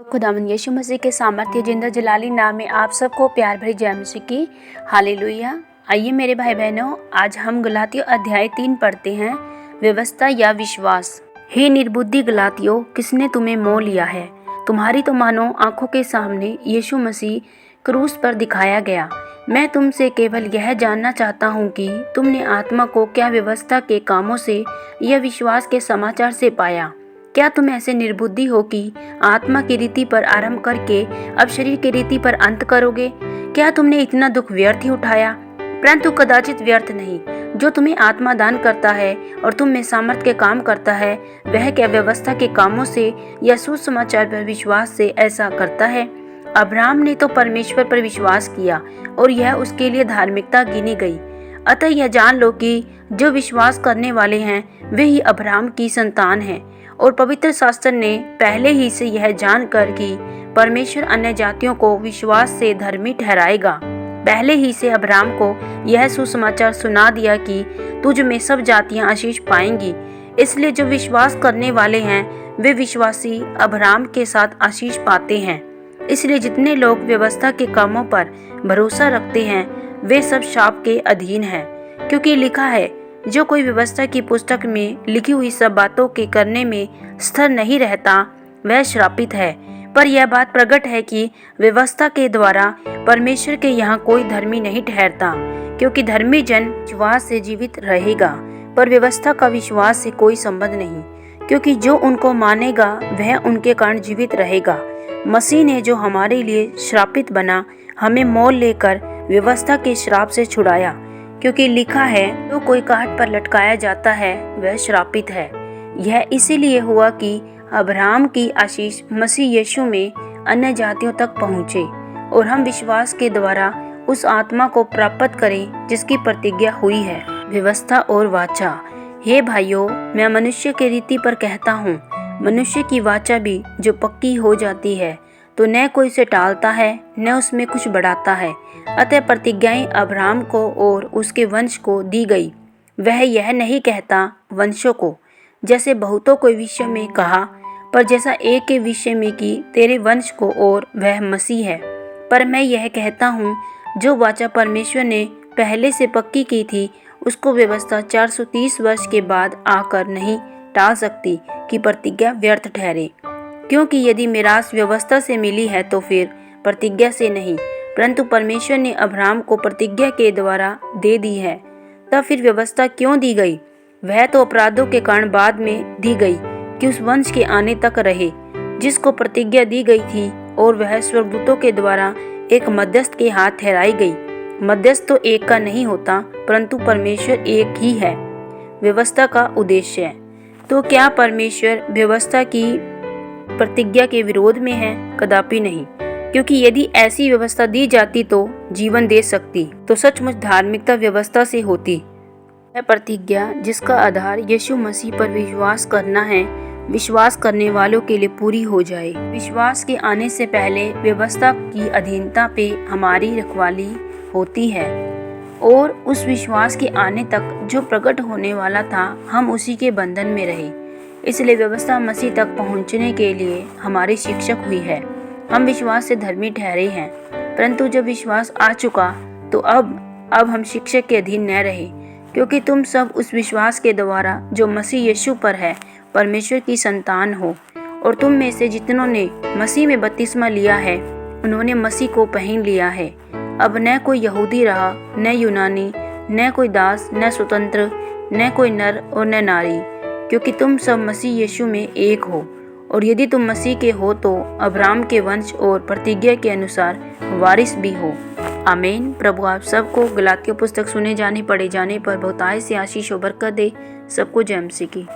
खुदावंद यीशु मसीह के सामर्थ्य जिंदा जलाली नाम में आप सबको प्यार भरी जय मसीह की हालेलुया। आइए मेरे भाई बहनों, आज हम गलातियों अध्याय 3 पढ़ते हैं, व्यवस्था या विश्वास। हे निर्बुद्धि गलातियों, किसने तुम्हें मोह लिया है? तुम्हारी तो मानो आंखों के सामने यीशु मसीह क्रूस पर दिखाया गया। मैं तुमसे केवल यह जानना चाहता हूँ कि तुमने आत्मा को क्या व्यवस्था के कामों से या विश्वास के समाचार से पाया? क्या तुम ऐसे निर्बुद्धि हो कि आत्मा की रीति पर आरंभ करके अब शरीर की रीति पर अंत करोगे? क्या तुमने इतना दुख व्यर्थ ही उठाया? परंतु कदाचित व्यर्थ नहीं। जो तुम्हें आत्मा दान करता है और तुम में सामर्थ के काम करता है, वह क्या व्यवस्था के कामों से या सुसमाचार पर विश्वास से ऐसा करता है? अब्राहम ने तो परमेश्वर पर विश्वास किया और यह उसके लिए धार्मिकता गिनी गई। अतः यह जान लो कि जो विश्वास करने वाले हैं वे ही अब्राहम की संतान हैं। और पवित्र शास्त्र ने पहले ही से यह जानकर कि परमेश्वर अन्य जातियों को विश्वास से धर्मी ठहराएगा, पहले ही से अब्राहम को यह सुसमाचार सुना दिया कि तुझ में सब जातियां आशीष पाएंगी। इसलिए जो विश्वास करने वाले हैं वे विश्वासी अब्राहम के साथ आशीष पाते हैं। इसलिए जितने लोग व्यवस्था के कामों पर भरोसा रखते हैं वे सब शाप के अधीन हैं, क्योंकि लिखा है, जो कोई व्यवस्था की पुस्तक में लिखी हुई सब बातों के करने में स्थिर नहीं रहता वह श्रापित है। पर यह बात प्रकट है कि व्यवस्था के द्वारा परमेश्वर के यहाँ कोई धर्मी नहीं ठहरता, क्योंकि धर्मी जन विश्वास से जीवित रहेगा, पर व्यवस्था का विश्वास से कोई संबंध नहीं, क्योंकि जो उनको मानेगा वह उनके कारण जीवित रहेगा। मसीह ने जो हमारे लिए श्रापित बना, हमें मोल लेकर व्यवस्था के श्राप से छुड़ाया, क्योंकि लिखा है, जो कोई काट पर लटकाया जाता है वह श्रापित है। यह इसीलिए हुआ कि अब्राहम की आशीष मसीह यीशु में अन्य जातियों तक पहुँचे और हम विश्वास के द्वारा उस आत्मा को प्राप्त करें जिसकी प्रतिज्ञा हुई है। व्यवस्था और वाचा। हे भाइयों, मैं मनुष्य की रीति पर कहता हूँ, मनुष्य की वाचा भी जो पक्की हो जाती है तो न कोई उसे टालता है न उसमें कुछ बढ़ाता है। अतः प्रतिज्ञाएं अब्राहम को और उसके वंश को दी गई। वह यह नहीं कहता वंशों को, जैसे बहुतों को विषय में कहा, पर जैसा एक के विषय में कि तेरे वंश को, और वह मसीह है। पर मैं यह कहता हूँ, जो वाचा परमेश्वर ने पहले से पक्की की थी उसको व्यवस्था 430 वर्ष के बाद आकर नहीं टाल सकती कि प्रतिज्ञा व्यर्थ ठहरे। क्योंकि यदि मिरास व्यवस्था से मिली है तो फिर प्रतिज्ञा से नहीं, परंतु परमेश्वर ने अब्राहम को प्रतिज्ञा के द्वारा दे दी है। तब फिर व्यवस्था क्यों दी गई? वह तो अपराधों के कारण बाद में दी गई कि उस वंश के आने तक रहे जिसको प्रतिज्ञा दी गई थी, और वह स्वर्गदूतों के द्वारा एक मध्यस्थ के हाथ ठहराई गई। मध्यस्थ तो एक का नहीं होता, परंतु परमेश्वर एक ही है। व्यवस्था का उद्देश्य। तो क्या परमेश्वर व्यवस्था की प्रतिज्ञा के विरोध में है? कदापि नहीं, क्योंकि यदि ऐसी व्यवस्था दी जाती तो जीवन दे सकती, तो सचमुच धार्मिकता व्यवस्था से होती। यह प्रतिज्ञा जिसका आधार यीशु मसीह पर विश्वास करना है, विश्वास करने वालों के लिए पूरी हो जाए। विश्वास के आने से पहले व्यवस्था की अधीनता पे हमारी रखवाली होती है, और उस विश्वास के आने तक जो प्रकट होने वाला था हम उसी के बंधन में रहे। इसलिए व्यवस्था मसीह तक पहुंचने के लिए हमारी शिक्षक हुई है। हम विश्वास से धर्मी ठहरे हैं, परंतु जब विश्वास आ चुका तो अब हम शिक्षक के अधीन न रहे, क्योंकि तुम सब उस विश्वास के द्वारा जो मसीह यीशु पर है परमेश्वर की संतान हो। और तुम में से जितनों ने मसीह में बपतिस्मा लिया है उन्होंने मसीह को पहन लिया है। अब न कोई यहूदी रहा, न यूनानी, न कोई दास, न स्वतंत्र, न कोई नर और न नारी, क्योंकि तुम सब मसीह यीशु में एक हो। और यदि तुम मसीह के हो तो अब्राहम के वंश और प्रतिज्ञा के अनुसार वारिस भी हो। आमीन। प्रभु आप सबको गलातियों पुस्तक सुने जाने पढ़े जाने पर बहुतायत से आशीष और बरकत दे। सबको जय मसीह की।